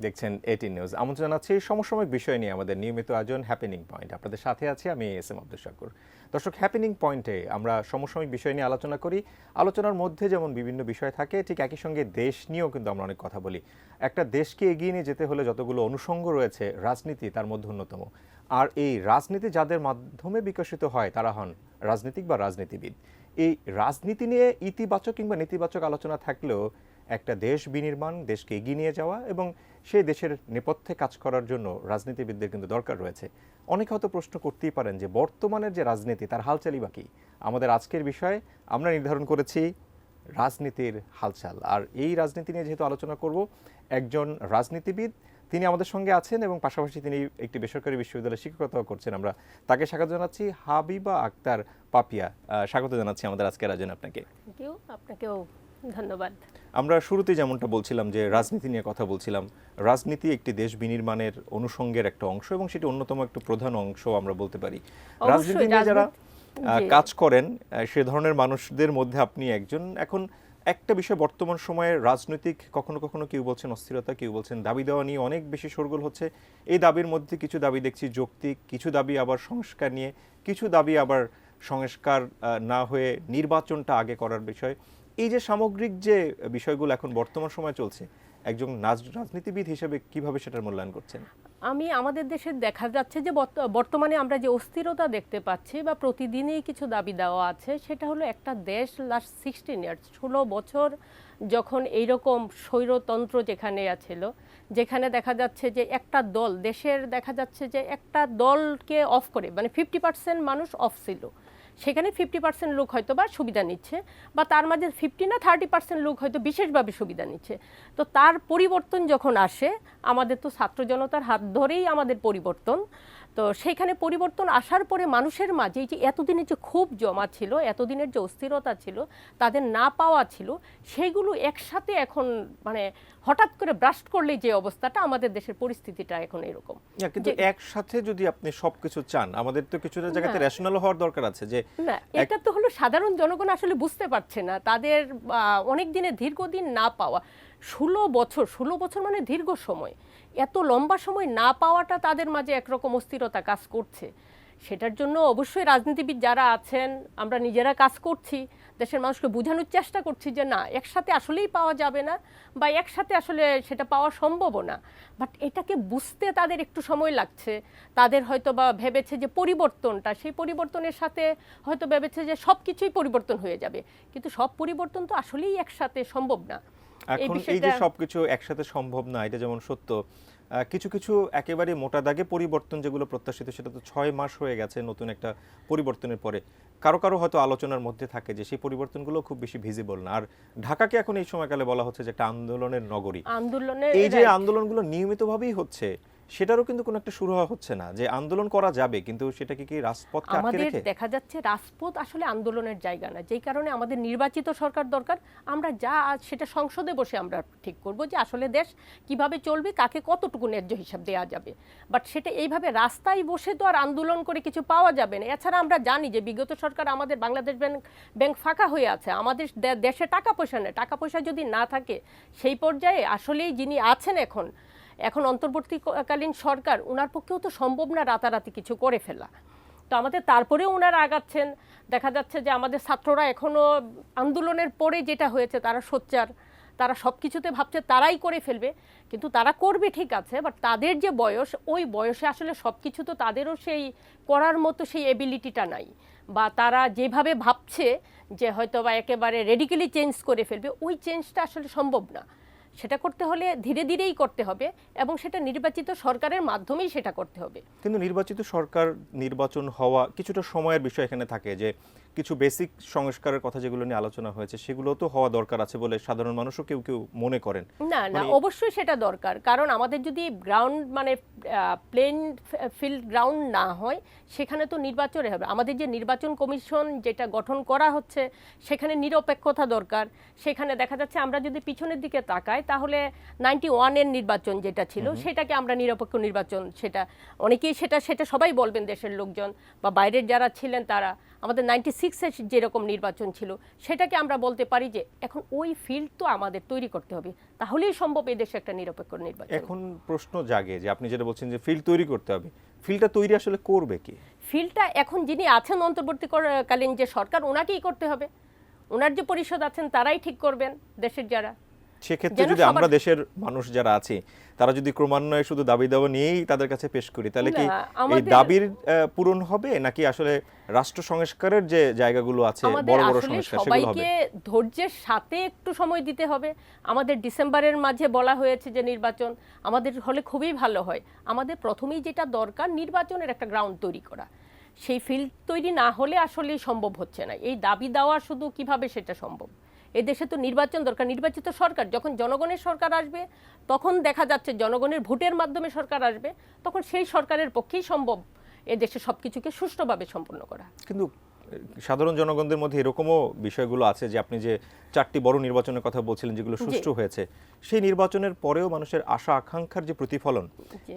দেখছেন 18 নিউজ। আমন্ত্রণ জানাচ্ছি সমসাময়িক বিষয় নিয়ে আমাদের নিয়মিত আয়োজন হ্যাপেনিং পয়েন্ট। আপনাদের সাথে আছি আমি এস এম আব্দুল শাকুর। দর্শক, হ্যাপেনিং পয়েন্টে আমরা সমসাময়িক বিষয় নিয়ে আলোচনা করি। আলোচনার মধ্যে যেমন বিভিন্ন বিষয় থাকে, ঠিক একই সঙ্গে দেশ নিয়েও কিন্তু আমরা অনেক কথা বলি। একটা দেশকে এগিয়ে নিয়ে যেতে হলে যতগুলো অনুষঙ্গ রয়েছে, রাজনীতি তার মধ্যে অন্যতম। আর এই রাজনীতি যাদের মাধ্যমে বিকশিত হয় তারা হন রাজনীতিক বা রাজনীতিবিদ। এই রাজনীতি নিয়ে ইতিবাচক কিংবা নেতিবাচক আলোচনা থাকলেও একটা দেশ বিনির্মাণ, দেশকে এগিয়ে নিয়ে যাওয়া এবং সেই দেশের নেপথ্যে কাজ করার জন্য রাজনীতিবিদদের কিন্তু দরকার রয়েছে। অনেকে হয়তো প্রশ্ন করতেই পারেন যে বর্তমানের যে রাজনীতি তার হালচালই বাকি। আমাদের আজকের বিষয়ে আমরা নির্ধারণ করেছি রাজনীতির হালচাল। আর এই রাজনীতি নিয়ে যেহেতু আলোচনা করব, একজন রাজনীতিবিদ তিনি আমাদের সঙ্গে আছেন এবং পাশাপাশি তিনি একটি বেসরকারি বিশ্ববিদ্যালয়ে শিক্ষকতাও করছেন। আমরা তাকে স্বাগত জানাচ্ছি। হাবিবা আক্তার পাপিয়া, স্বাগত জানাচ্ছি আমাদের আজকের আয়োজনে আপনাকে। থ্যাংক ইউ, আপনাকেও ধন্যবাদ। আমরা শুরুতেই যেমনটা বলছিলাম যে রাজনীতি নিয়ে কথা বলছিলাম, রাজনীতি একটি দেশ বিনির্মাণের অনুষঙ্গের একটা অংশ এবং সেটি অন্যতম একটা প্রধান অংশ আমরা বলতে পারি। রাজনীতি নিয়ে যারা কাজ করেন সে ধরনের মানুষদের মধ্যে আপনি একজন। এখন একটা বিষয়, বর্তমান সময়ে রাজনৈতিক কখনো কখনো কেউ বলছেন অস্থিরতা, কেউ বলছেন দাবি দেওয়া নিয়ে অনেক বেশি শোরগোল হচ্ছে। এই দাবির মধ্যে কিছু দাবি দেখছি যৌক্তিক, কিছু দাবি আবার সংস্কার নিয়ে, কিছু দাবি আবার সংস্কার না হয়ে নির্বাচনটা আগে করার বিষয়। এই যে সামগ্রিক যে বিষয়গুলো এখন বর্তমান সময় চলছে, একজন রাজনীতিবিদ হিসেবে কিভাবে সেটার মূল্যায়ন করছেন? আমাদের দেশে দেখা যাচ্ছে যে বর্তমানে আমরা যে অস্থিরতা দেখতে পাচ্ছি বা প্রতিদিনই কিছু দাবি দেওয়া আছে, সেটা হলো একটা দেশ লাস্ট 16 ইয়ার্স 16 বছর যখন এইরকম স্বৈরতন্ত্র যেখানে ছিল, যেখানে দেখা যাচ্ছে যে একটা দল দেশের দেখা যাচ্ছে যে একটা দলকে অফ করে, মানে 50% মানুষ অফ ছিল, সেখানে 50% লোক হয়তো বা সুবিধা নিচ্ছে, বা তার মাঝে 50 না 30% লোক হয়তো বিশেষভাবে সুবিধা নিচ্ছে। তো তার পরিবর্তন যখন আসে, আমাদের তো ছাত্র জনতার হাত ধরেই আমাদের পরিবর্তন। তো সেইখানে পরিবর্তন আসার পরে মানুষের মাঝে এই যে এতদিনের যে ক্ষোভ জমা ছিল, এতদিনের যে অস্থিরতা ছিল, তাদের না পাওয়া ছিল, সেইগুলো একসাথে এখন মানে হঠাৎ করে ব্রাস্ট করলে যে অবস্থাটা, আমাদের দেশের পরিস্থিতিটা এখন এরকম। কিন্তু একসাথে যদি আপনি সবকিছু চান, আমাদের তো কিছুটা জায়গাতে রেশনাল হওয়ার দরকার আছে। যে না, এটা তো হলো সাধারণ জনগণ আসলে বুঝতে পারছে না, তাদের অনেক দিনে দীর্ঘদিন না পাওয়া 16 বছর মানে দীর্ঘ সময়, এত লম্বা সময় না পাওয়াটা তাদের মাঝে একরকম অস্থিরতা কাজ করছে। সেটার জন্য অবশ্যই রাজনীতিবিদ যারা আছেন, আমরা নিজেরা কাজ করছি, দেশের মানুষকে বোঝানোর চেষ্টা করছি যে না, একসাথে আসলেই পাওয়া যাবে না, বা একসাথে আসলে সেটা পাওয়া সম্ভবও না। বাট এটাকে বুঝতে তাদের একটু সময় লাগছে। তাদের হয়তো বা ভেবেছে যে পরিবর্তনটা, সেই পরিবর্তনের সাথে হয়তো ভেবেছে যে সব কিছুই পরিবর্তন হয়ে যাবে, কিন্তু সব পরিবর্তন তো আসলেই একসাথে সম্ভব না। এখন এই যে সবকিছু একসাথে সম্ভব না, এটা যেমন সত্য, কিছু কিছু একেবারে মোটা দাগে পরিবর্তন যেগুলো প্রত্যাশিত, সেটা তো 6 মাস হয়ে গেছে নতুন একটা পরিবর্তনের পরে। কারো কারো হয়তো আলোচনার মধ্যে থাকে যে সেই পরিবর্তনগুলো খুব বেশি ভিজিবল না। আর ঢাকাকে এখন এই সময়কালে বলা হচ্ছে যে একটা আন্দোলনের নগরী। এই যে আন্দোলনগুলো নিয়মিতভাবেই হচ্ছে, সেটারও কিন্তু কোনো একটা শুরু হচ্ছে না যে আন্দোলন করা যাবে, কিন্তু সেটাকে কি রাজপথকে আটকে রেখে? আমাদের দেখা যাচ্ছে রাজপথ আসলে আন্দোলনের জায়গা না, যেই কারণে আমাদের নির্বাচিত সরকার দরকার। আমরা যা সেটা সংসদে বসে আমরা ঠিক করব যে আসলে দেশ কিভাবে চলবে, কাকে কতটুকু ন্যায্য হিসাব দেওয়া যাবে। বাট সেটা এইভাবে রাস্তায় বসে তো আর আন্দোলন করে কিছু পাওয়া যাবে না। এছাড়া আমরা জানি যে বিগত সরকার আমাদের বাংলাদেশ ব্যাংক ফাঁকা হয়ে আছে, আমাদের দেশে টাকা পয়সা নেই। টাকা পয়সা যদি না থাকে, সেই পর্যায়ে আসলেই যিনি আছেন এখন অন্তর্বর্তীকালীন সরকার, ওনার পক্ষেও তো সম্ভব না রাতারাতি কিছু করে ফেলা। তো আমাদের তারপরেও ওনারা আগাচ্ছেন। দেখা যাচ্ছে যে আমাদের ছাত্ররা এখনও আন্দোলনের পরে যেটা হয়েছে, তারা সোচ্চার, তারা সব কিছুতে ভাবছে তারাই করে ফেলবে, কিন্তু তারা করবে ঠিক আছে, বাট তাদের যে বয়স, ওই বয়সে আসলে সব কিছু তো তাদেরও সেই করার মতো সেই এবিলিটিটা নাই, বা তারা যেভাবে ভাবছে যে হয়তো বা একেবারে রেডিক্যালি চেঞ্জ করে ফেলবে, ওই চেঞ্জটা আসলে সম্ভব না। সেটা করতে হলে ধীরে ধীরেই করতে হবে, এবং সেটা নির্বাচিত সরকারের মাধ্যমেই সেটা করতে হবে। কিন্তু নির্বাচিত সরকার, নির্বাচন হওয়া কিছুটা সময়ের বিষয় এখানে থাকে, যে কিছু বেসিক সংস্কারের কথা যেগুলো নিয়ে আলোচনা হয়েছে সেগুলো তো হওয়া দরকার আছে বলে সাধারণ মানুষও কেউ কেউ মনে করেন। না না, অবশ্যই সেটা দরকার, কারণ আমাদের যদি গ্রাউন্ড মানে প্লেন ফিল্ড গ্রাউন্ড না হয়, সেখানে তো নির্বাচনে হবে। আমাদের যে নির্বাচন কমিশন যেটা গঠন করা হচ্ছে, সেখানে নিরপেক্ষতা দরকার। সেখানে দেখা যাচ্ছে আমরা যদি পিছনের দিকে তাকাই, তাহলে 91-এর নির্বাচন যেটা ছিল, সেটাকে আমরা নিরপেক্ষ নির্বাচন, সেটা অনেকেই সেটা সবাই বলবেন দেশের লোকজন বা বাইরের যারা ছিলেন তারা। আমাদের 96 96-এ যেরকম নির্বাচন ছিল সেটাকে আমরা বলতে পারি যে এখন ওই ফিল্ড তো আমাদের তৈরি করতে হবে, তাহলেই সম্ভব এই দেশে একটা নিরপেক্ষ নির্বাচন। এখন প্রশ্ন জাগে যে আপনি যেটা বলছেন যে ফিল্ড তৈরি করতে হবে, ফিল্ডটা তৈরি আসলে করবে কি? ফিল্ডটা এখন যিনি আছেন অন্তর্বর্তীকালীন যে সরকার, ওনাকেই করতে হবে। ওনার যে পরিষদ আছেন তারাই ঠিক করবেন দেশের যারা। সেক্ষেত্রে যদি আমরা দেশের মানুষ যারা আছি তারা যদি ক্রমান্বয়ে শুধু দাবি দাওয়া নিয়েই তাদের কাছে পেশ করি, তাহলে কি এই দাবির পূরণ হবে, নাকি আসলে রাষ্ট্র সংস্কারের যে জায়গাগুলো আছে বড় বড় সংস্কার সেগুলো হবে? সবাইকে ধৈর্যের সাথে একটু সময় দিতে হবে। আমাদের ডিসেম্বরের মাঝে বলা হয়েছে যে নির্বাচন আমাদের হলে খুবই ভালো হয়। আমাদের প্রথমেই যেটা দরকার নির্বাচনের একটা গ্রাউন্ড তৈরি করা। সেই ফিল্ড তৈরি না হলে আসলে সম্ভব হচ্ছে না। এই দাবি দেওয়া শুধু কিভাবে সেটা সম্ভব? এই দেশে তো নির্বাচন দরকার, নির্বাচিত সরকার। যখন জনগণের সরকার আসবে তখন দেখা যাচ্ছে জনগণের ভোটের মাধ্যমে সরকার আসবে, তখন সেই সরকারের পক্ষেই সম্ভব এ দেশে সবকিছুকে সুষ্ঠুভাবে সম্পন্ন করা। কিন্তু সাধারণ জনগণদের মধ্যে এরকমও বিষয়গুলো আছে যে আপনি যে 4টি বড় নির্বাচনের কথা বলছিলেন যেগুলো সুষ্ঠু হয়েছে, সেই নির্বাচনের পরেও মানুষের আশা আকাঙ্ক্ষার যে প্রতিফলন,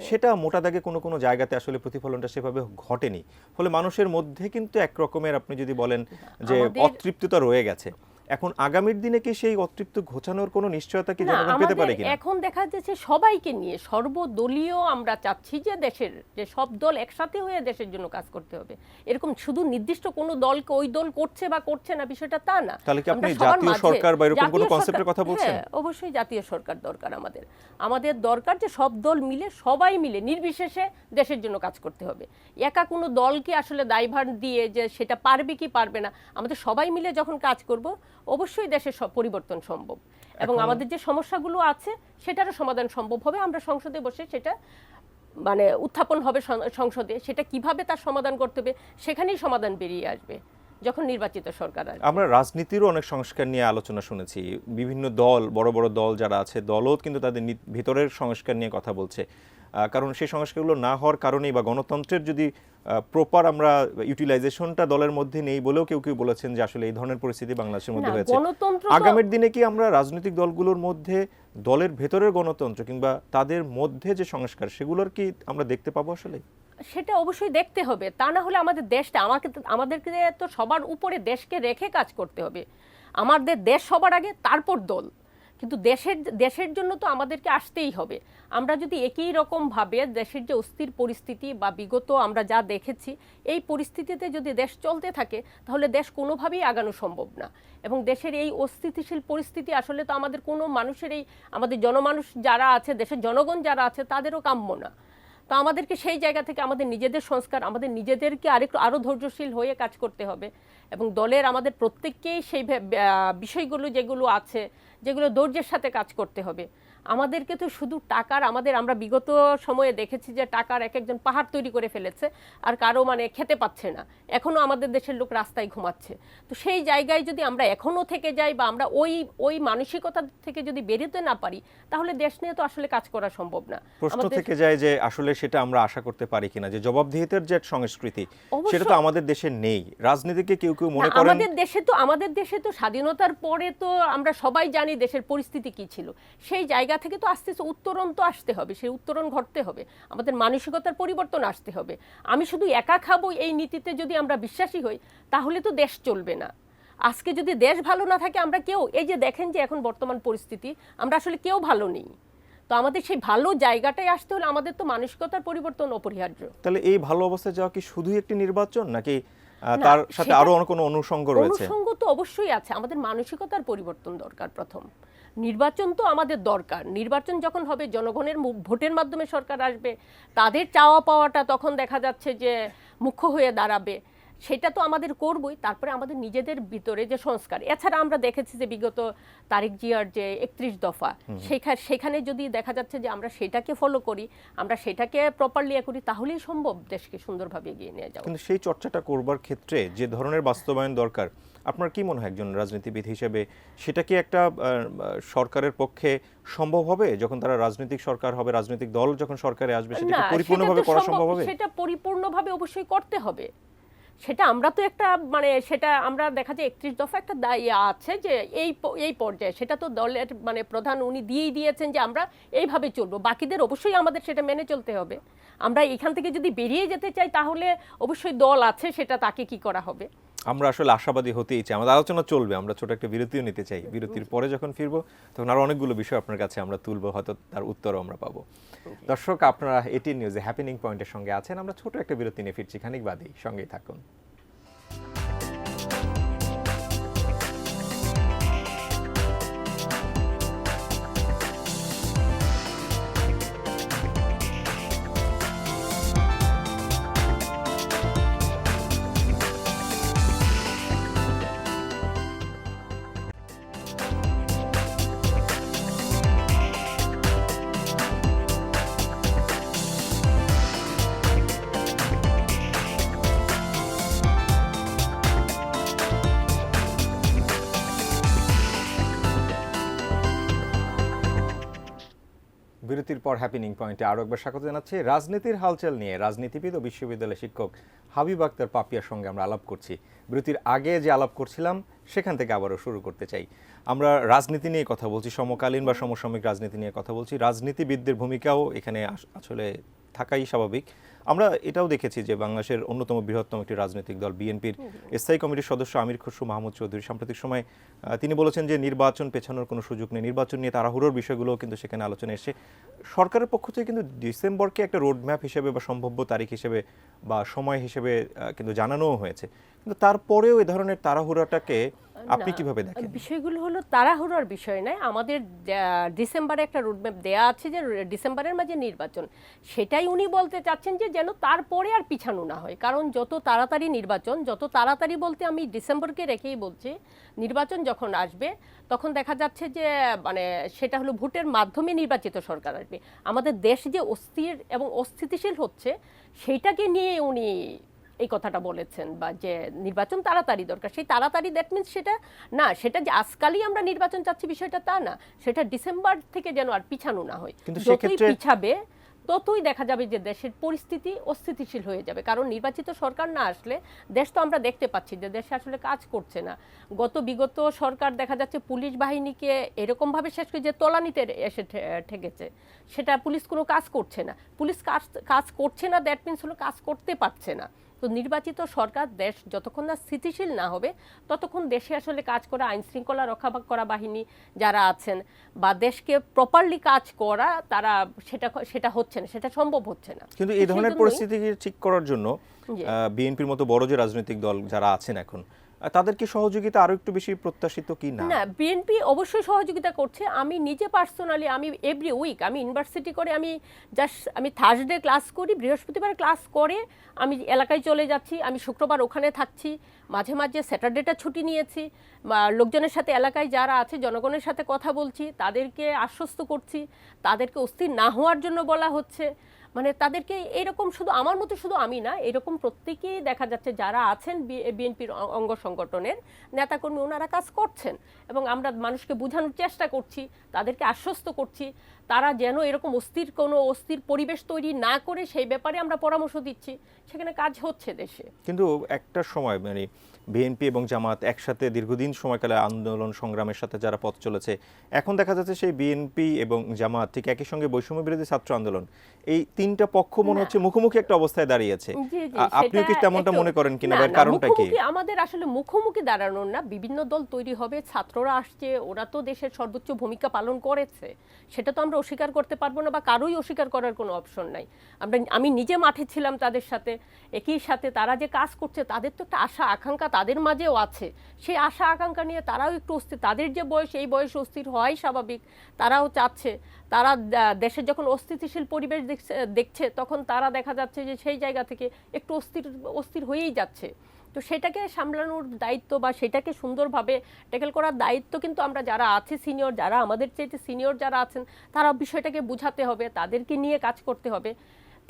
সেটা মোটা দাগে কোনো কোনো জায়গাতে আসলে প্রতিফলনটা সেভাবে ঘটেনি। ফলে মানুষের মধ্যে কিন্তু একরকমের আপনি যদি বলেন যে অতৃপ্ততা রয়ে গেছে। এখন আগামীর দিনে কি সেই অতৃপ্ত ঘোচানোর কোনো নিশ্চয়তা কি জনগণ পেতে পারে কিনা? এখন দেখা যাচ্ছে সবাইকে নিয়ে সর্বদলীয় আমরা চাচ্ছি যে দেশের যে সব দল একসাথে হয়ে দেশের জন্য কাজ করতে হবে। এরকম শুধু নির্দিষ্ট কোনো দলকে ওই দল করছে বা করছে না বিষয়টা তা না। তাহলে কি আপনি জাতীয় সরকার বা এরকম কোনো কনসেপ্টের কথা বলছেন? হ্যাঁ, অবশ্যই জাতীয় সরকার দরকার আমাদের। আমাদের দরকার যে সব দল মিলে, সবাই মিলে নির্বিশেষে দেশের জন্য কাজ করতে হবে। একা কোনো দলকে আসলে দায়ভার দিয়ে যে সেটা পারবে কি পারবে না, আমাদের সবাই মিলে যখন কাজ করব অবশ্যই দেশের সব পরিবর্তন সম্ভব এবং আমাদের যে সমস্যাগুলো আছে সেটারও সমাধান সম্ভব হবে। আমরা সংসদে বসে সেটা মানে উত্থাপন হবে সংসদে, সেটা কিভাবে তার সমাধান করতে হবে সেখানেই সমাধান বেরিয়ে আসবে যখন নির্বাচিত সরকার আসবে। আমরা রাজনীতিরও অনেক সংস্কার নিয়ে আলোচনা শুনেছি। বিভিন্ন দল, বড় বড় দল যারা আছে, দলও কিন্তু তাদের ভিতরের সংস্কার নিয়ে কথা বলছে। কারণ সেই সংস্কারগুলো না হওয়ার কারণেই বা গণতন্ত্রের যদি প্রপার আমরা ইউটিলাইজেশনটা দলের মধ্যে নেই বলেও কেউ কেউ বলেছেন যে আসলে এই ধরনের পরিস্থিতি বাংলাদেশের মধ্যে হয়েছে। আগামীর দিনে কি আমরা রাজনৈতিক দলগুলোর মধ্যে দলের ভেতরের গণতন্ত্র কিংবা তাদের মধ্যে যে সংস্কার সেগুলোর কি আমরা দেখতে পাবো আসলে? সেটা অবশ্যই দেখতে হবে। তা না হলে আমাদের দেশটা আমাদেরকে তো সবার উপরে দেশকে রেখে কাজ করতে হবে। আমাদের দেশ সবার আগে, তারপর দল। কিন্তু দেশের জন্য তো আমাদেরকে আসতেই হবে। আমরা যদি একই রকমভাবে দেশের যে অস্থির পরিস্থিতি বা বিগত আমরা যা দেখেছি এই পরিস্থিতিতে যদি দেশ চলতে থাকে তাহলে দেশ কোনোভাবেই আগানো সম্ভব না। এবং দেশের এই অস্থিতিশীল পরিস্থিতি আসলে তো আমাদের কোনো মানুষের আমাদের জনমানুষ যারা আছে, দেশের জনগণ যারা আছে তাদেরও কাম্য না। তো আমাদেরকে সেই জায়গা থেকে আমাদের নিজেদের সংস্কার, আমাদের নিজেদেরকে আরও ধৈর্যশীল হয়ে কাজ করতে হবে এবং দলের আমাদের প্রত্যেককেই সেই বিষয়গুলো যেগুলো আছে যেগুলো ধৈর্যের সাথে কাজ করতে হবে। আমাদেরকে তো শুধু আমরা বিগত সময়ে দেখেছি যে টাকার এক একজন পাহাড় তৈরি করে ফেলেছে আর কারো খেতে পাচ্ছে না। এখনো আমাদের দেশের লোক রাস্তায় ঘুমাচ্ছে। তো সেই জায়গায় যদি আমরা এখনো থেকে যাই বা আমরা ওই মানসিকতা থেকে যদি বেরোতে না পারি তাহলে দেশ নিয়ে তো আসলে কাজ করা সম্ভব না। প্রশ্ন থেকে যায় যে আসলে সেটা আমরা আশা করতে পারি কিনা, যে জবাবদিহিতার যে সংস্কৃতি সেটা তো আমাদের দেশে নেই। রাজনীতিকে কেউ কেউ মনে করেন আমাদের দেশে তো স্বাধীনতার পরে তো আমরা সবাই জানি দেশের পরিস্থিতি কি ছিল। সেই জায়গা থেকে তো আস্তে আস্তে উত্তরণ তো আসতে হবে, সেই উত্তরণ ঘটতে হবে, আমাদের মানসিকতার পরিবর্তন আসতে হবে। আমি শুধু একা খাবো এই নীতিতে যদি আমরা বিশ্বাসী হই তাহলে তো দেশ চলবে না। আজকে যদি দেশ ভালো না থাকে আমরা কেউ, এই যে দেখেন যে এখন বর্তমান পরিস্থিতি, আমরা আসলে কেউ ভালো নেই। তো আমাদের সেই ভালো জায়গাটায় আসতে হলে আমাদের তো মানসিকতার পরিবর্তন অপরিহার্য। তাহলে এই ভালো অবস্থায় যাওয়া কি শুধুই একটি নির্বাচন, নাকি তার সাথে আরো কোনো অনুষঙ্গ রয়েছে? অনুষঙ্গ তো অবশ্যই আছে। আমাদের মানসিকতার পরিবর্তন দরকার। প্রথম নির্বাচন তো আমাদের দরকার। নির্বাচন যখন হবে জনগণের ভোটের মাধ্যমে সরকার আসবে, তাদের চাওয়া পাওয়াটা তখন দেখা যাচ্ছে যে মুখ্য হয়ে দাঁড়াবে। সেটা তো আমাদের করবই। তারপরে আমাদের নিজেদের ভিতরে যে সংস্কার, এছাড়া আমরা দেখেছি যে বিগত তারেক জিয়ার যে 31 দফা, সেখানে যদি দেখা যাচ্ছে যে আমরা সেটাকে ফলো করি, আমরা সেটাকে প্রপারলি করি, তাহলেই সম্ভব দেশকে সুন্দরভাবে এগিয়ে নিয়ে যাওয়া। কিন্তু সেই চর্চাটা করবার ক্ষেত্রে যে ধরনের বাস্তবায়ন দরকার, আপনার কি মনে হয় একজন রাজনীতিবিদ হিসেবে সেটা কি একটা সরকারের পক্ষে সম্ভব হবে? যখন তারা রাজনৈতিক সরকার হবে, রাজনৈতিক দল যখন সরকারে আসবে, সেটা পরিপূর্ণভাবে করা সম্ভব হবে? সেটা পরিপূর্ণভাবে অবশ্যই করতে হবে। সেটা আমরা তো একটা সেটা আমরা দেখা যায় 31 দফা একটা দায়ী আছে যে এই পর্যায়ে সেটা তো দলের প্রধান উনি দিয়েই দিয়েছেন যে আমরা এইভাবে চলবো। বাকিদের অবশ্যই আমাদের সেটা মেনে চলতে হবে। আমরা এখান থেকে যদি বেরিয়ে যেতে চাই তাহলে অবশ্যই দল আছে, সেটা তাকে কি করা হবে। আমরা আসলে আশাবাদী হতেই চাই, আমাদের আলোচনা চলবে, আমরা ছোট একটা বিরতিও নিতে চাই। বিরতির পরে যখন ফিরবো তখন আরো অনেকগুলো বিষয় আপনার কাছে আমরা তুলবো, হয়তো তার উত্তরও আমরা পাবো। দর্শক, আপনারা এটিএন নিউজে হ্যাপেনিং পয়েন্টের সঙ্গে আছেন। আমরা ছোট একটা বিরতি নিয়ে ফিরছি খানিক বাদেই, সঙ্গেই থাকুন। বিরতির পর হ্যাপেনিং পয়েন্টে আরও একবার স্বাগত জানাচ্ছি। রাজনীতির হালচাল নিয়ে রাজনীতিবিদ ও বিশ্ববিদ্যালয় শিক্ষক হাবিব আক্তার পাপিয়ার সঙ্গে আমরা আলাপ করছি। বিরতির আগে যে আলাপ করছিলাম সেখান থেকে আবারও শুরু করতে চাই। আমরা রাজনীতি নিয়ে কথা বলছি, সমকালীন বা সমসাময়িক রাজনীতি নিয়ে কথা বলছি। রাজনীতিবিদদের ভূমিকাও এখানে আসলে থাকাই স্বাভাবিক। আমরা এটাও দেখেছি যে বাংলাদেশের অন্যতম বৃহত্তম একটি রাজনৈতিক দল বিএনপির স্থায়ী কমিটির সদস্য আমির খসরু মাহমুদ চৌধুরী সাম্প্রতিক সময় তিনি বলেছেন যে নির্বাচন পেছানোর কোনো সুযোগ নেই, নির্বাচন নিয়ে তাড়াহুড়োর বিষয়গুলোও কিন্তু সেখানে আলোচনা এসে সরকারের পক্ষ থেকে কিন্তু ডিসেম্বরকে একটা রোডম্যাপ হিসেবে বা সম্ভাব্য তারিখ হিসেবে বা সময় হিসেবে কিন্তু জানানোও হয়েছে, কিন্তু তারপরেও এ ধরনের তাড়াহুড়োটাকে আপনি কিভাবে দেখেন? বিষয়গুলো হলো তাড়াহুড়োর বিষয় নয়, আমাদের ডিসেম্বরে একটা রোডম্যাপ দেয়া আছে যে ডিসেম্বরের মাঝে নির্বাচন, সেটাই উনি বলতে চাচ্ছেন যে যেন তারপরে আর পিছানো না হয়। কারণ যত তাড়াতাড়ি নির্বাচন, যত তাড়াতাড়ি বলতে আমি ডিসেম্বরকে রেখেই বলছি, নির্বাচন যখন আসবে তখন দেখা যাচ্ছে যে মানে সেটা হলো ভোটের মাধ্যমে নির্বাচিত সরকার আসবে। আমাদের দেশ যে অস্থির এবং অস্থিতিশীল হচ্ছে সেইটাকে নিয়ে উনি এই কথাটা বলেছেন, বা যে নির্বাচন তাড়াতাড়ি দরকার, সেই তাড়াতাড়ি দ্যাট মিনস সেটা না, সেটা যে আজকালই আমরা নির্বাচন চাচ্ছি বিষয়টা তা না, সেটা ডিসেম্বর থেকে যেন আর পিছানো না হয়। যতই পিছাবে ততই দেখা যাবে যে দেশের পরিস্থিতি অস্থিতিশীল হয়ে যাবে। কারণ নির্বাচিত সরকার না আসলে দেশ তো আমরা দেখতে পাচ্ছি যে দেশে আসলে কাজ করছে না। বিগত সরকার দেখা যাচ্ছে পুলিশ বাহিনীকে এরকমভাবে শেষ করে যে তলানিতে এসে ঠেকেছে, সেটা পুলিশ কোনো কাজ করছে না। পুলিশ কাজ করছে না দ্যাট মিনস হলো কাজ করতে পারছে না। তো নির্বাচিত সরকার দেশ যতক্ষণ না স্থিতিশীল না হবে ততক্ষণ দেশে আসলে কাজ করা, আইন শৃঙ্খলা রক্ষা করা বাহিনী যারা আছেন বা দেশকে প্রপারলি কাজ করা, তারা সেটা হচ্ছে না, সেটা সম্ভব হচ্ছে না। কিন্তু এই ধরনের পরিস্থিতিকে ঠিক করার জন্য বিএনপির মতো বড় যে রাজনৈতিক দল যারা আছেন এখন, তাদেরকে সহযোগিতা আরো একটু বেশি প্রত্যাশিত কি না? না, বিএনপি অবশ্যই সহযোগিতা করছে। আমি নিজে পার্সোনালি আমি এভরি উইক আমি ইউনিভার্সিটি করে আমি থার্সডে ক্লাস করি, বৃহস্পতিবার ক্লাস করে আমি এলাকায় চলে যাচ্ছি, আমি শুক্রবার ওখানে থাকছি, মাঝে মাঝে স্যাটারডেটা ছুটি নিয়েছি, লোকজনের সাথে এলাকায় যারা আছে জনগণের সাথে কথা বলছি, তাদেরকে আশ্বস্ত করছি, তাদেরকে অস্থির না হওয়ার জন্য বলা হচ্ছে। মানে তাদেরকে এরকম শুধু আমার মতো শুধু আমি না, এরকম প্রত্যেকেই দেখা যাচ্ছে যারা আছেন বিএনপির অঙ্গ সংগঠনের নেতাকর্মী, ওনারা কাজ করছেন এবং আমরা মানুষকে বোঝানোর চেষ্টা করছি, তাদেরকে আশ্বস্ত করছি তারা যেন এরকম অস্থির পরিবেশ তৈরি না করে সেই ব্যাপারে আমরা পরামর্শ দিচ্ছি, সেখানে কাজ হচ্ছে দেশে। কিন্তু একটা সময় মানে বিএনপি এবং জামাত একসাথে দীর্ঘদিন সময়কালে আন্দোলন সংগ্রামের সাথে যারা পথ চলেছে, এখন দেখা যাচ্ছে সেই বিএনপি এবং জামাত ঠিক একই সঙ্গে বৈষম্য বিরোধী ছাত্র আন্দোলন, এই তিনটা পক্ষ মনে হচ্ছে মুখোমুখি একটা অবস্থায় দাঁড়িয়েছে। আপনিও কি তেমনটা মনে করেন কিনা? এর কারণটা কি? আমাদের আসলে মুখোমুখি দাঁড়ানোর না, বিভিন্ন দল তৈরি হবে, ছাত্ররা আসছে, ওরা তো দেশের সর্বোচ্চ ভূমিকা পালন করেছে, সেটা তো আমরা অস্বীকার করতে পারবো না বা কারোই অস্বীকার করার কোনো অপশন নাই। আমি নিজে মাঠে ছিলাম তাদের সাথে, একই সাথে তারা যে কাজ করছে তাদের তো একটা আশা আকাঙ্ক্ষা তাদের মাঝেও আছে, সেই আশা আকাঙ্ক্ষা নিয়ে তারাও একটু অস্থির, তাদের যে বয়স এই বয়স অস্থির হওয়াই স্বাভাবিক, তারাও চাচ্ছে, তারা দেশের যখন অস্থিতিশীল পরিবেশ দেখছে তখন তারা দেখা যাচ্ছে যে সেই জায়গা থেকে একটু অস্থির হয়েই যাচ্ছে। তো সেটাকে সামলানোর দায়িত্ব বা সেটাকে সুন্দরভাবে ট্যাকেল করার দায়িত্ব কিন্তু আমরা যারা আছি সিনিয়র, যারা আমাদের চাইতে সিনিয়র যারা আছেন, তারা বিষয়টাকে বুঝাতে হবে, তাদেরকে নিয়ে কাজ করতে হবে।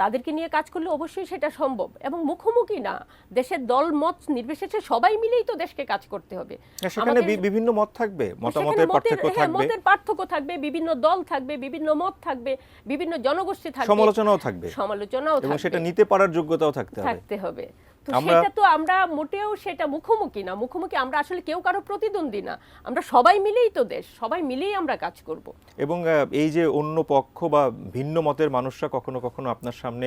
তাদেরকে নিয়ে কাজ করলে অবশ্যই সেটা সম্ভব, এবং মুখোমুখি না, দেশের দল মত নির্বিশেষে সবাই মিলেই তো দেশকে কাজ করতে হবে। সেখানে বিভিন্ন মত থাকবে, মতামতের পার্থক্য থাকবে, মতের পার্থক্য থাকবে, বিভিন্ন দল থাকবে, বিভিন্ন মত থাকবে, বিভিন্ন জনগোষ্ঠী থাকবে, সমালোচনাও থাকবে, এবং সেটা নিতে পারার যোগ্যতাও থাকতে হবে। তো তো সেটা তো আমরা মোটেও সেটা মুখোমুখি না, মুখোমুখি আমরা আসলে কেউ কারো প্রতিদ্বন্দ্বী না, আমরা সবাই মিলেই তো দেশ, সবাই মিলেই আমরা কাজ করব। এবং এই যে অন্য পক্ষ বা ভিন্ন মতের মানুষরা কখনো কখনো আপনার সামনে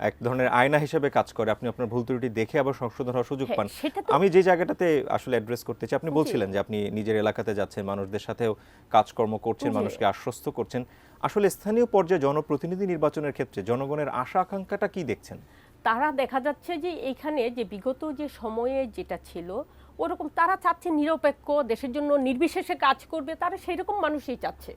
এক ধরনের আয়না হিসেবে কাজ করে, আপনি আপনার ভুল ত্রুটি দেখে আবার সংশোধন হওয়ার সুযোগ পান। আমি যে জায়গাটাতে আসলে অ্যাড্রেস করতে চাই, আপনি বলছিলেন যে আপনি নিজের এলাকাতে যাচ্ছেন, মানুষদের সাথেও কাজকর্ম করছেন, মানুষকে আশ্বস্ত করছেন। আসলে স্থানীয় পর্যায়ে জনপ্রতিনিধি নির্বাচনের ক্ষেত্রে জনগণের আশা আকাঙ্ক্ষাটা কি দেখছেন? তারা দেখা যাচ্ছে যে এইখানে যে বিগত যে সময়ে যেটা ছিল ওরকম তারা চাচ্ছে নিরপেক্ষ, দেশের জন্য নির্বিশেষে কাজ করবে, তারা সেই রকম মানুষই চাচ্ছে।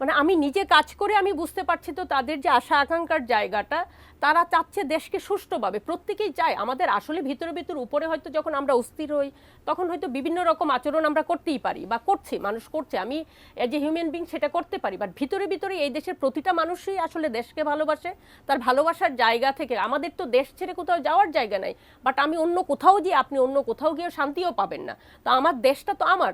মানে আমি নিজে কাজ করে আমি বুঝতে পারছি তো তাদের যে আশা আকাঙ্ক্ষার জায়গাটা, তারা চাচ্ছে দেশকে সুষ্ঠুভাবে, প্রত্যেকেই চায়। আমাদের আসলে ভিতরে ভিতরে উপরে হয়তো যখন আমরা অস্থির হই তখন হয়তো বিভিন্ন রকম আচরণ আমরা করতেই পারি বা করছি, মানুষ করছে, আমি এজ এ হিউম্যান বিং সেটা করতে পারি, বাট ভিতরে ভিতরে এই দেশের প্রতিটা মানুষই আসলে দেশকে ভালোবাসে। তার ভালোবাসার জায়গা থেকে আমাদের তো দেশ ছেড়ে কোথাও যাওয়ার জায়গা নাই, বাট আমি অন্য কোথাও গিয়ে, আপনি অন্য কোথাও গিয়ে শান্তিও পাবেন না। তো আমার দেশটা তো আমার,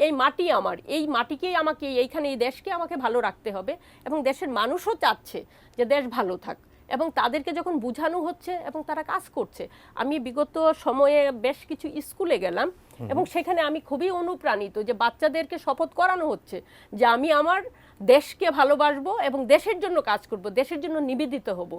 এই মাটি আমার, এই মাটিকেই আমাকে, এইখানে এই দেশকে আমাকে ভালো রাখতে হবে। এবং দেশের মানুষও চাচ্ছে যে দেশ ভালো থাক, এবং তাদেরকে যখন বোঝানো হচ্ছে এবং তারা কাজ করছে। আমি বিগত সময়ে বেশ কিছু স্কুলে গেলাম এবং সেখানে আমি খুবই অনুপ্রাণিত যে বাচ্চাদেরকে শপথ করানো হচ্ছে যে আমি আমার দেশকে ভালোবাসবো এবং দেশের জন্য কাজ করব, দেশের জন্য নিবেদিত হব।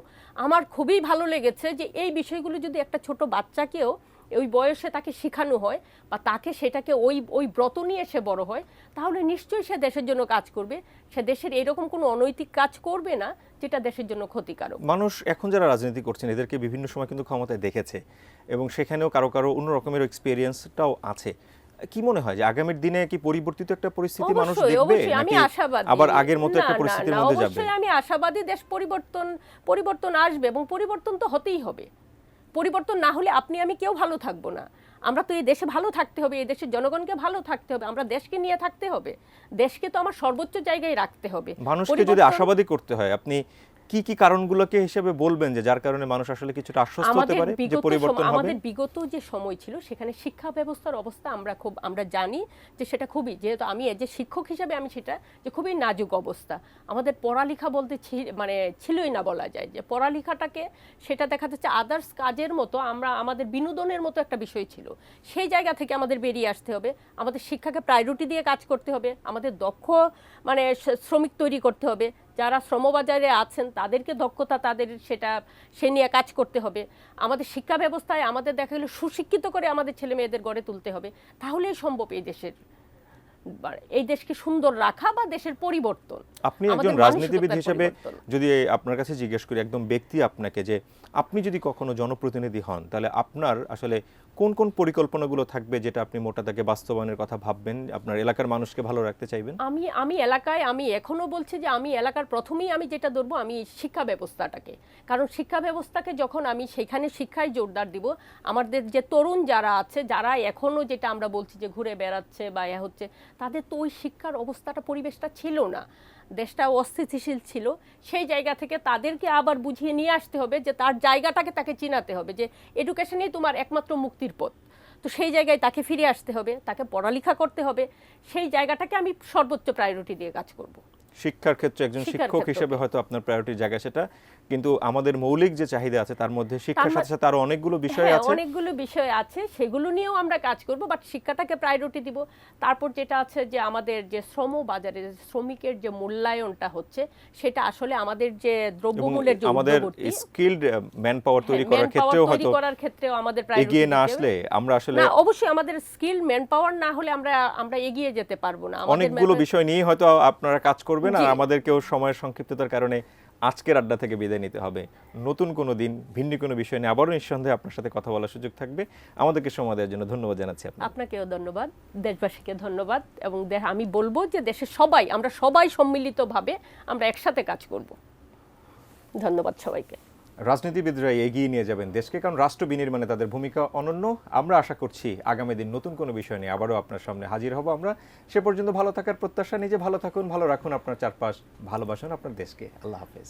আমার খুবই ভালো লেগেছে যে এই বিষয়গুলো যদি একটা ছোট বাচ্চাকেও ওই বয়সে তাকে শেখানো হয় বা তাকে সেটাকে ওই ব্রত নিয়ে সে বড় হয়, তাহলে নিশ্চয়ই সে দেশের জন্য কাজ করবে। সে দেশের এরকম কোনো অনৈতিক কাজ করবে না যেটা দেশের জন্য ক্ষতিকারক। মানুষ এখন যারা রাজনীতি করছেন এদেরকে বিভিন্ন সময় কিন্তু ক্ষমতায় দেখেছে এবং সেখানেও কারো কারো অন্য রকমের এক্সপেরিয়েন্সটাও আছে। কি মনে হয় যে আগামীর দিনে কি পরিবর্তিত একটা পরিস্থিতি মানুষ দেখবে, আমি নাকি আশাবাদী আবার আগের মতো একটা পরিস্থিতির মধ্যে যাবে? অবশ্যই আমি আশাবাদী, দেশ পরিবর্তন আসবে এবং পরিবর্তন তো হতেই হবে। পরিবর্তন না হলে আপনি আমি কেউ ভালো থাকবো না। আমরা তো এই দেশে ভালো থাকতে হবে, এই দেশের জনগণকে ভালো থাকতে হবে, আমরা দেশকে নিয়ে থাকতে হবে, দেশকে তো আমার সর্বোচ্চ জায়গায় রাখতে হবে। মানুষকে যদি আশাবাদী করতে হয়, আপনি কি কি কারণগুলোকে হিসেবে বলবেন যে যার কারণে মানুষ আসলে কিছুটা আশ্বস্ত হতে পারে যে পরিবর্তন হবে? আমাদের বিগত যে সময় ছিল সেখানে শিক্ষা ব্যবস্থার অবস্থা আমরা জানি যে সেটা খুবই, যেহেতু আমি যে শিক্ষক হিসেবে আমি সেটা যে খুবই নাজুক অবস্থা। আমাদের পড়ালেখা বলতে মানে ছিলই না বলা যায়, যে পড়ালেখাটাকে সেটা দেখা যাচ্ছে আদার্স কাজের মতো, আমাদের বিনোদনের মতো একটা বিষয় ছিল। সেই জায়গা থেকে আমাদের বেরিয়ে আসতে হবে, আমাদের শিক্ষাকে প্রায়োরিটি দিয়ে কাজ করতে হবে, আমাদের দক্ষ মানে শ্রমিক তৈরি করতে হবে, যারা শ্রমবাজারে আছেন তাদেরকে দক্ষতা তাদের সে নিয়ে কাজ করতে হবে। আমাদের শিক্ষা ব্যবস্থায় আমাদের দেখা গেল সুশিক্ষিত করে আমাদের ছেলে মেয়েদের গড়ে তুলতে হবে, তাহলেই সম্ভব এই দেশকে সুন্দর রাখা বা দেশের পরিবর্তন। আপনি একজন রাজনীতিবিদ হিসেবে যদি আপনার কাছে জিজ্ঞেস করি, একদম ব্যক্তি আপনাকে, যে আপনি যদি কখনো জনপ্রতিনিধি হন তাহলে আপনার আসলে কোন কোন পরিকল্পনাগুলো থাকবে যেটা আপনি মোটা দাগে বাস্তবায়নের কথা ভাববেন, আপনার এলাকার মানুষকে ভালো রাখতে চাইবেন? আমি এলাকায়, আমি এখনো বলছি যে আমি এলাকার প্রথমেই আমি যেটা ধরবো আমি শিক্ষা ব্যবস্থাটাকে। কারণ শিক্ষা ব্যবস্থাকে যখন আমি সেখানে শিক্ষায় জোরদার দিব, আমাদের যে তরুণ যারা আছে, যারা এখনো যেটা আমরা বলছি যে ঘুরে বেড়াচ্ছে বা হচ্ছে, তাদের তো ওই শিক্ষার অবস্থাটা, পরিবেশটা ছিল না, দেশটা অস্থিতিশীল ছিল। সেই জায়গা থেকে তাদেরকে আবার বুঝিয়ে নিয়ে আসতে হবে যে তার জায়গাটাকে তাকে চিনাতে হবে, যে এডুকেশনেই তোমার একমাত্র মুক্তির পথ। তো সেই জায়গায় তাকে ফিরে আসতে হবে, তাকে পড়ালেখা করতে হবে। সেই জায়গাটাকে আমি সর্বোচ্চ প্রায়োরিটি দিয়ে কাজ করব। শিক্ষার ক্ষেত্রে একজন শিক্ষক হিসেবে হয়তো আপনার প্রায়োরিটির জায়গা সেটা, কিন্তু আমাদের মৌলিক যে চাহিদা আছে তার মধ্যে শিক্ষার সাথে সাথে আরো অনেকগুলো বিষয় আছে, অনেকগুলো বিষয় আছে, সেগুলো নিয়েও আমরা কাজ করব, বাট শিক্ষাটাকে প্রায়োরিটি দিব। তারপর যেটা আছে যে আমাদের যে শ্রম বাজারে শ্রমিকের যে মূল্যায়নটা হচ্ছে, সেটা আসলে আমাদের যে দ্রব্যমূল্যের যে আমাদের স্কিলড ম্যান পাওয়ার তৈরি করার ক্ষেত্রেও আমাদের এগিয়ে না আসলে আমরা আসলে, না অবশ্যই আমাদের স্কিল ম্যান পাওয়ার না হলে আমরা এগিয়ে যেতে পারবো না। অনেকগুলো বিষয় নিয়ে হয়তো আপনারা কাজ করবেন, আর আমাদেরকেও সময়ের সংক্ষিপ্ততার কারণে আজকের আড্ডা থেকে বিদায় নিতে হবে। নতুন কোনো দিন ভিন্ন কোনো বিষয় নিয়ে আবারও নিঃসন্দেহে আপনার সাথে কথা বলার সুযোগ থাকবে। আমাদেরকে সময় দেওয়ার জন্য ধন্যবাদ জানাচ্ছি। আপনাকেও ধন্যবাদ, দেশবাসীকে ধন্যবাদ। এবং আমি বলবো যে দেশের আমরা সবাই সম্মিলিতভাবে আমরা একসাথে কাজ করব। ধন্যবাদ সবাইকে। রাজনীতিবিদরা এগিয়ে নিয়ে যাবেন দেশকে, কারণ রাষ্ট্র বিনির্মাণে তাদের ভূমিকা অনন্য। আমরা আশা করছি আগামী দিন নতুন কোনো বিষয় নিয়ে আবারও আপনার সামনে হাজির হব আমরা। সে পর্যন্ত ভালো থাকার প্রত্যাশা, নিজে ভালো থাকুন, ভালো রাখুন আপনার চারপাশ, ভালোবাসুন আপনার দেশকে। আল্লাহ হাফেজ।